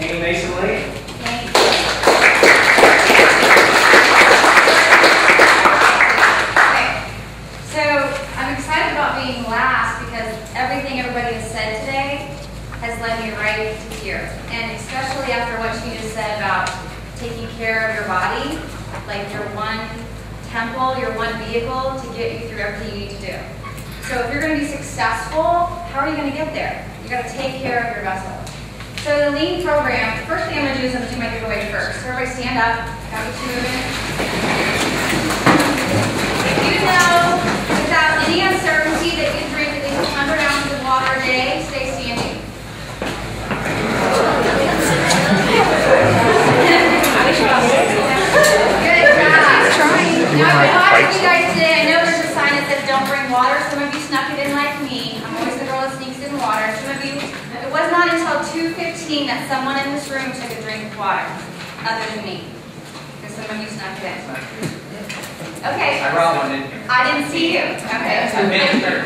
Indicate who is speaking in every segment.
Speaker 1: Amy Mason Lee.
Speaker 2: Thank you. Okay, so I'm excited about being last because everything everybody has said today has led me right to here. And especially after what you just said about taking care of your body, like your one temple, your one vehicle to get you through everything you need to do. So if you're going to be successful, how are you going to get there? You got to take care of your vessel. So the L.E.A.N program, the first thing I'm going to do is I'm going to do my giveaway first. So everybody stand up. Got to get you moving. If you know without any uncertainty that you drink at least 100 ounces of water a day, stay standing. Good job. Now I've been watching you guys today. I know there's a sign that says don't bring water. Some of you snuck it in like me. I'm always the girl that sneaks in water. Some of you, it was not until 2:15 that someone in this room took a drink of water, other than me. Because some of you snuck it in. Okay.
Speaker 1: I brought one in here.
Speaker 2: I didn't see you. Okay.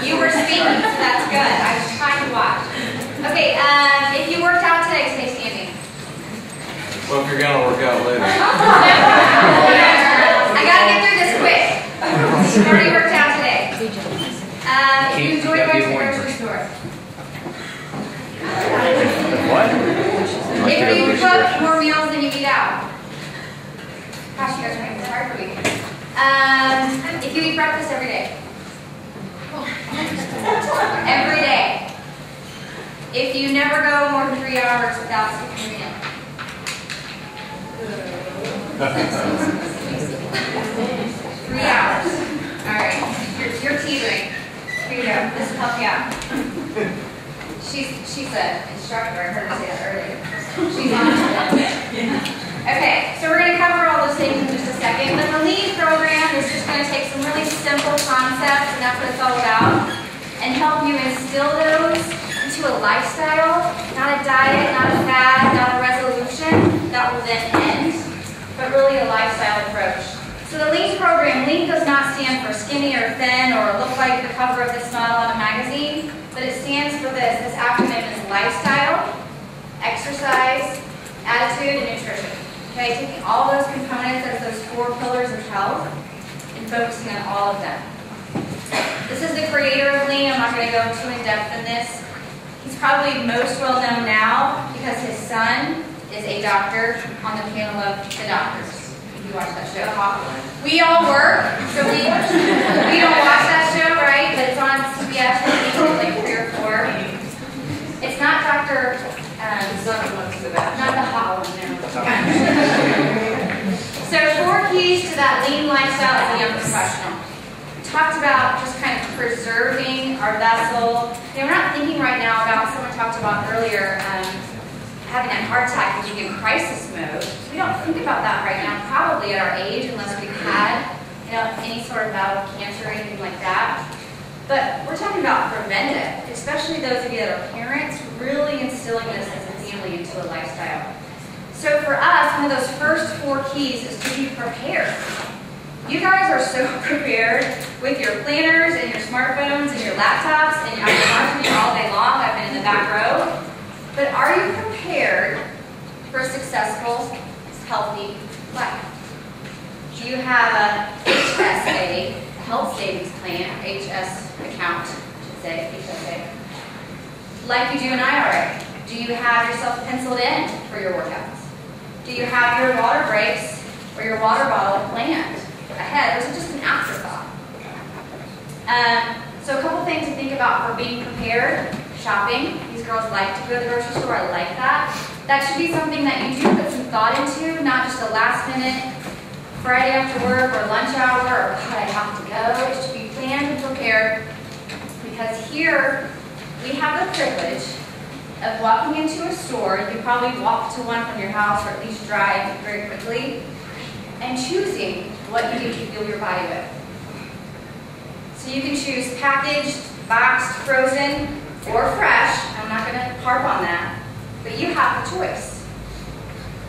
Speaker 2: You were speaking, so that's good. I was trying to watch. Okay, if you worked out today, stay standing.
Speaker 3: Well, if you're going to work out later.
Speaker 2: I got to get through this quick. You already worked out today. If you enjoy going to the grocery store.
Speaker 3: What?
Speaker 2: If you cook more meals than you eat out. Gosh, you guys are making this hard for me. If you eat breakfast every day. Every day. If you never go more than 3 hours without skipping a meal. 3 hours. Alright. You're teetering. Here you go. This will help you out. She's an instructor. I heard her say that earlier. She's on it. Okay, so we're going to cover all those things in just a second. But the L.E.A.N program is just going to take some really simple concepts, and that's what it's all about, and help you instill those into a lifestyle, not a diet, not a fad, not a resolution that will then end, but really a lifestyle approach. So the L.E.A.N program, L.E.A.N does not stand for skinny or thin or look like the cover of this model on a magazine, but it stands for this. This acronym is lifestyle, exercise, attitude, and nutrition. Okay, taking all those components as those 4 pillars of health and focusing on all of them. This is the creator of L.E.A.N. I'm not going to go too in depth in this. He's probably most well known now because his son is a doctor on the panel of the doctors. If you watch that show, we all work, so we don't watch that show, right? But it's on CBS, like 3 or 4. It's not Dr. Not the hot one, no. So 4 keys to that L.E.A.N lifestyle as a young professional. Talked about just kind of preserving our vessel. You know, we're not thinking right now about, someone talked about earlier, having a heart attack and being in crisis mode. We don't think about that right now, probably at our age, unless we've had, you know, any sort of bout of cancer or anything like that. But we're talking about preventive, especially those of you that are parents, really instilling this as a family into a lifestyle. So for us, one of those first 4 keys is to be prepared. You guys are so prepared with your planners and your smartphones and your laptops, and I've been watching you all day long. I've been in the back row. But are you prepared for a successful, healthy life? Do you have a HSA, health savings plan, HS account, I should say, HSA, like you do an IRA? Do you have yourself penciled in for your workouts? Do you have your water breaks or your water bottle planned ahead, or is it just an afterthought? So a couple things to think about for being prepared. Shopping. These girls like to go to the grocery store. I like that. That should be something that you do put some thought into, not just a last minute Friday after work or lunch hour or God, I have to go. It should be planned and prepared, because here we have the privilege of walking into a store. You can probably walk to one from your house, or at least drive very quickly, and choosing what you need to fuel your body with. So you can choose packaged, boxed, frozen, or fresh. I'm not going to harp on that, but you have the choice.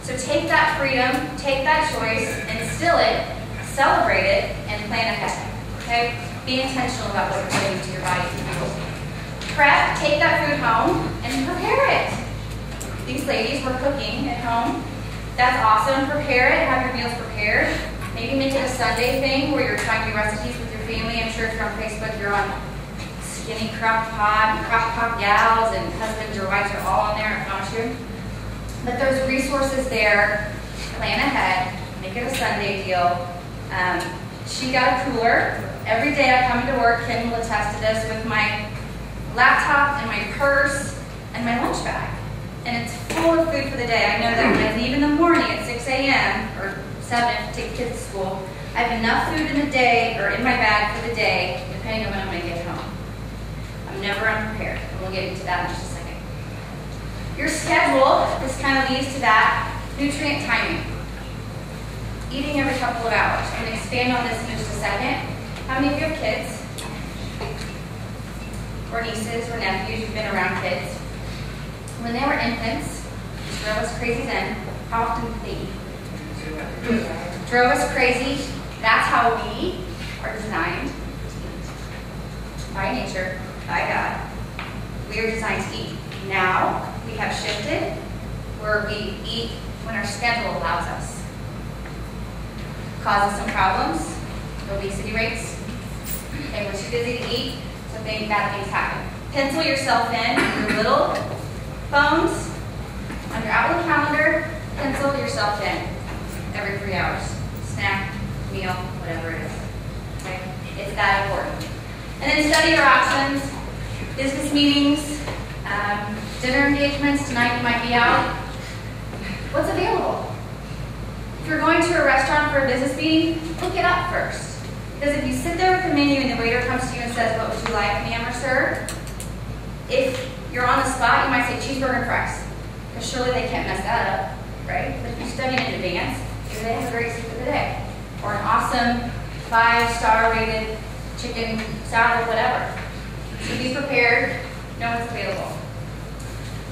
Speaker 2: So take that freedom, take that choice, instill it, celebrate it, and plan ahead. Okay? Be intentional about what you're putting into your body. Prep, take that food home, and prepare it. these ladies were cooking at home. That's awesome. Prepare it. Have your meals prepared. Maybe make it a Sunday thing where you're trying to do recipes with your family. I'm sure if you're on Facebook, you're on Skinny Crock Pot gals, and husbands or wives are all on there, I promise you. But there's resources there. Plan ahead. Make it a Sunday deal. She got a cooler. Every day I come into work, Kim will attest to this, with my laptop and my purse and my lunch bag. And it's full of food for the day. I know that when I leave in the morning at 6 a.m. or 7 to take kids to school, I have enough food in the day, or in my bag for the day, depending on when I'm going to get home. I'm never unprepared, and we'll get into that in just a second. Your schedule, this kind of leads to that, nutrient timing. Eating every couple of hours. I'm going to expand on this in just a second. How many of you have kids? Or nieces or nephews? You've been around kids. When they were infants, which drove us crazy then, how often did they eat? Drove us crazy. That's how we are designed to eat. By nature, by God. We are designed to eat. Now, we have shifted where we eat when our schedule allows us. Causes some problems, obesity rates, and we're too busy to eat, so bad things happen. Pencil yourself in your little phones, on your Outlook calendar, pencil yourself in every 3 hours. Snack, meal, whatever it is. Okay? It's that important. And then study your options, business meetings, dinner engagements. Tonight you might be out. What's available? If you're going to a restaurant for a business meeting, look it up first. Because if you sit there with the menu and the waiter comes to you and says, "What would you like, ma'am or sir?" If you're on the spot, you might say cheeseburger and fries. Because surely they can't mess that up, right? But if you study in advance, maybe they have a great soup of the day. Or an awesome 5-star rated chicken salad, whatever. So be prepared, know what's available.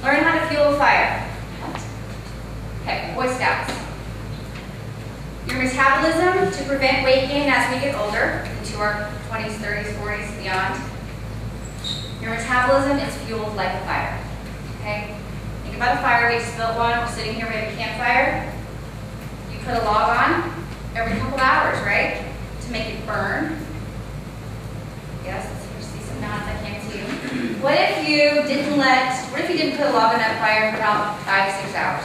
Speaker 2: Learn how to fuel a fire. Okay, Boy Scouts. Your metabolism to prevent weight gain as we get older, into our 20s, 30s, 40s, and beyond. Your metabolism is fueled like a fire. Okay? Think about a fire. We just built one. We're sitting here, we have a campfire. You put a log on every couple hours, right? To make it burn. Yes, you see some nods, I can't see you. What if you didn't put a log on that fire for about 5 to 6 hours?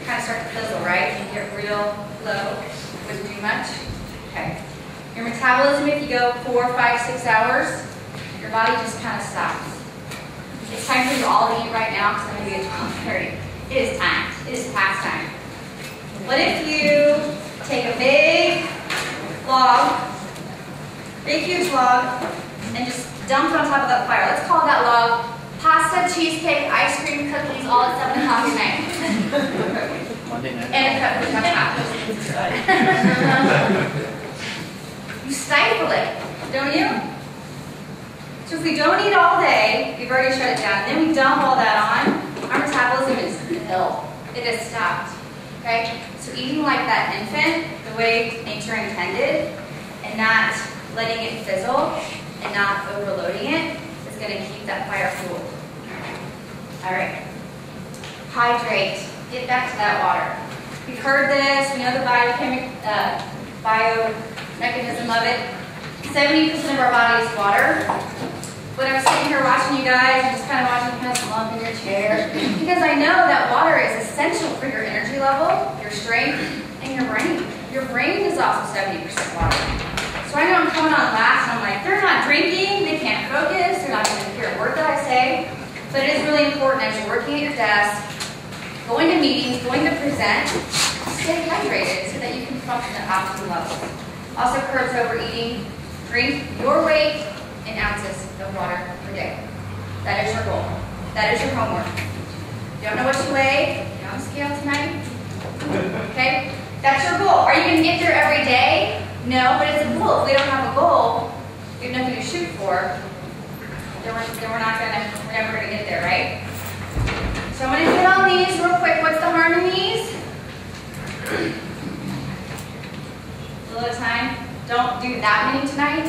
Speaker 2: Kind of start to fizzle, right? You get real low. Wouldn't do much. Okay. Your metabolism, if you go 4, 5, 6 hours, your body just kind of stops. It's time for you all to eat right now because I'm going to be at 12:30. It is time. It is past time. What if you take a big log, big huge log, and just dump it on top of that fire? Let's call that log pasta, cheesecake, ice cream, cookies, all at 7 o'clock at night. And a cup of hot. You stifle it, don't you? So if we don't eat all day, we've already shut it down, then we dump all that on, our metabolism is ill. It has stopped. Okay? So eating like that infant, the way nature intended, and not letting it fizzle, and not overloading it, is going to keep that fire fueled. Alright. Hydrate. Get back to that water. We've heard this, we know the biomechanism of it. 70% of our body is water. When I was sitting here watching you guys, and just kind of watching you kind of slump in your chair, because I know that water is essential for your energy level, your strength, and your brain. Your brain is also 70% water. So I know I'm coming on last, and I'm like, they're not drinking, they can't focus, they're not going to hear a word that I say. But it is really important as you're working at your desk, going to meetings, going to present, stay hydrated so that you can function at optimal levels. Also curbs overeating. Drink your weight in ounces of water per day. That is your goal. That is your homework. You don't know what you weigh? You're on the scale tonight? Okay? That's your goal. Are you going to get there every day? No, but it's a goal. If we don't have a goal, we have nothing to shoot for, then we're never going to get there, right? So I'm going to hit on these real quick. What's the harm in these? A little time. Don't do that many tonight.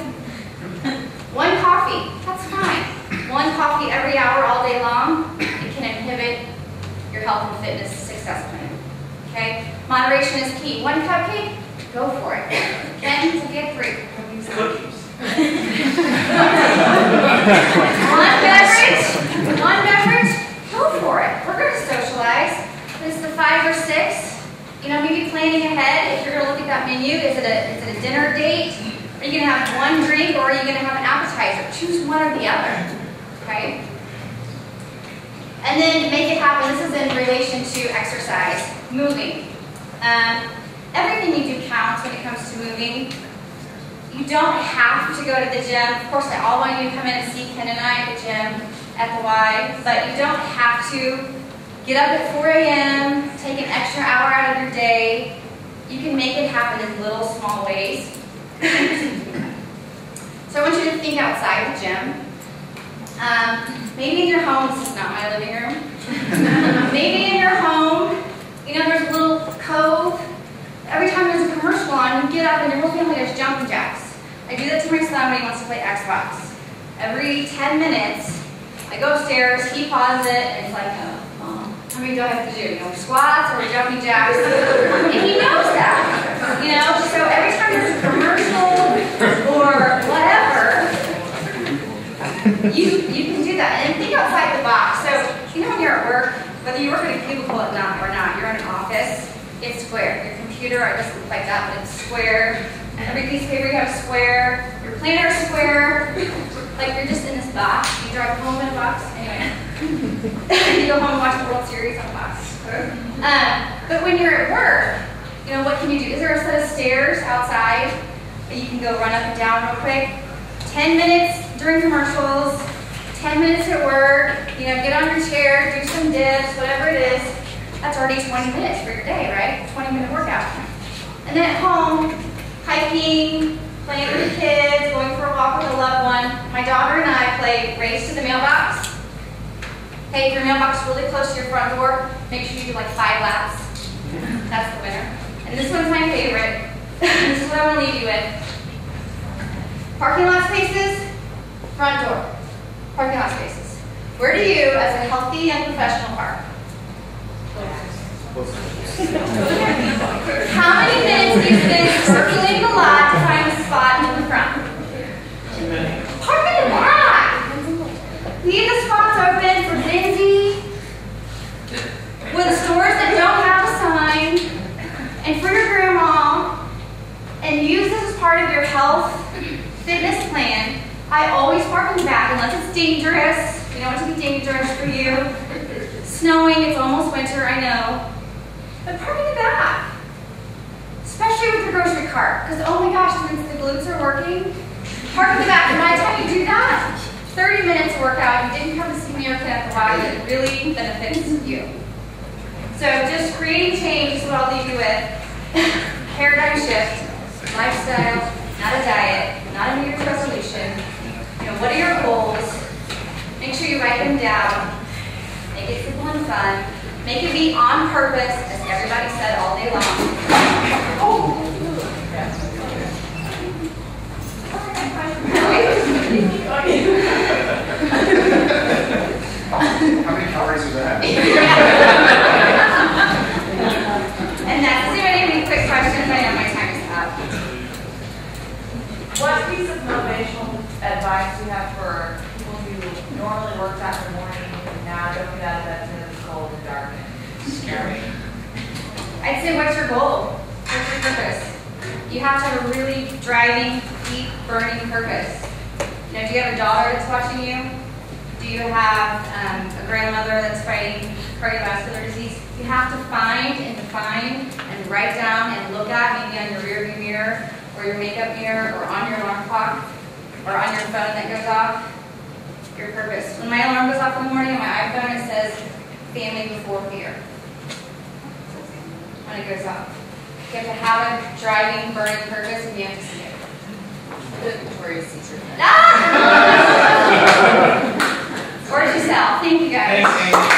Speaker 2: 1 coffee, that's fine. 1 coffee every hour all day long, it can inhibit your health and fitness success plan. Okay? Moderation is key. 1 cupcake? Go for it. Ken, to get free.
Speaker 1: Cookies.
Speaker 2: One beverage? Go for it. We're going to socialize. This is the 5 or 6. You know, maybe planning ahead. If you're going to look at that menu, is it a dinner date? Are you going to have one drink or are you going to have an appetizer? Choose one or the other. Okay? And then make it happen. This is in relation to exercise. Moving. Everything you do counts when it comes to moving. You don't have to go to the gym. Of course, I all want you to come in and see Ken and I at the gym at the Y, but you don't have to get up at 4 a.m., take an extra hour out of your day. You can make it happen in little, small ways. So I want you to think outside the gym. Maybe in your home, this is not my living room. Maybe in your home, you know, there's a little cove. Every time there's a commercial on, you get up and your whole family does jumping jacks. I do that to my son when he wants to play Xbox. Every 10 minutes, I go upstairs, he pauses it, and it's like, oh, Mom, how many do I have to do? You know, squats or jumping jacks? And he knows that. You know, so every time there's a commercial or whatever, you can do that. And think outside the box. So, you know when you're at work, whether you work in a cubicle or not, you're in an office, it's square. Your computer, it doesn't look like that, but it's square. Every piece of paper you have is square. Your planner is square. Like you're just in this box. You drive home in a box. Anyway. You go home and watch the World Series on a box. But when you're at work, you know, what can you do? Is there a set of stairs outside that you can go run up and down real quick? 10 minutes during commercials, 10 minutes at work, you know, get on your chair, do some dips, whatever it is. That's already 20 minutes for your day, right? 20-minute workout. And then at home, hiking, playing with the kids, going for a walk with a loved one. My daughter and I play race to the mailbox. Hey, if your mailbox is really close to your front door, make sure you do like 5 laps. That's the winner. And this one's my favorite. This is what I want to leave you with. Parking lot spaces, front door. Parking lot spaces. Where do you, as a healthy and professional, park? How many minutes do you spend circling the lot to find a spot in the front?
Speaker 1: Too many.
Speaker 2: Park in the back. Leave the spots open for busy, with stores that don't have a sign, and for your grandma, and use this as part of your health fitness plan. I always park in the back unless it's dangerous. We don't want it to be dangerous for you. Snowing, it's almost winter, I know. But park in the back. Especially with your grocery cart. Because oh my gosh, since the glutes are working, park in the back. And by the time you do that, 30 minutes workout, you didn't come to see me or Ken at the Y, that really benefits you. So just creating change is what I'll leave you with. Paradigm shift, lifestyle, not a diet, not a New Year's resolution. You know, what are your goals? Make sure you write them down. Make it simple and fun. Make it be on purpose, as everybody said all day long. Oh.
Speaker 4: How many calories does that have?
Speaker 2: And that's it. Any quick questions? I know my time is up.
Speaker 5: What piece of motivational advice do you have for people who normally work out in the morning and now don't get out of bed because it's cold and dark and scary?
Speaker 2: I'd say, what's your goal? What's your purpose? You have to have a really driving, deep, burning purpose. You know, do you have a daughter that's watching you? Do you have a grandmother that's fighting cardiovascular disease? You have to find and define and write down and look at, maybe on your rearview mirror or your makeup mirror or on your alarm clock or on your phone that goes off, your purpose. When my alarm goes off in the morning on my iPhone, it says family before fear. When it goes off. You have to have a driving, burning purpose and you have to see it.
Speaker 5: Victoria's Secret.
Speaker 2: Or yourself. Thank you guys.
Speaker 1: Thanks, Amy.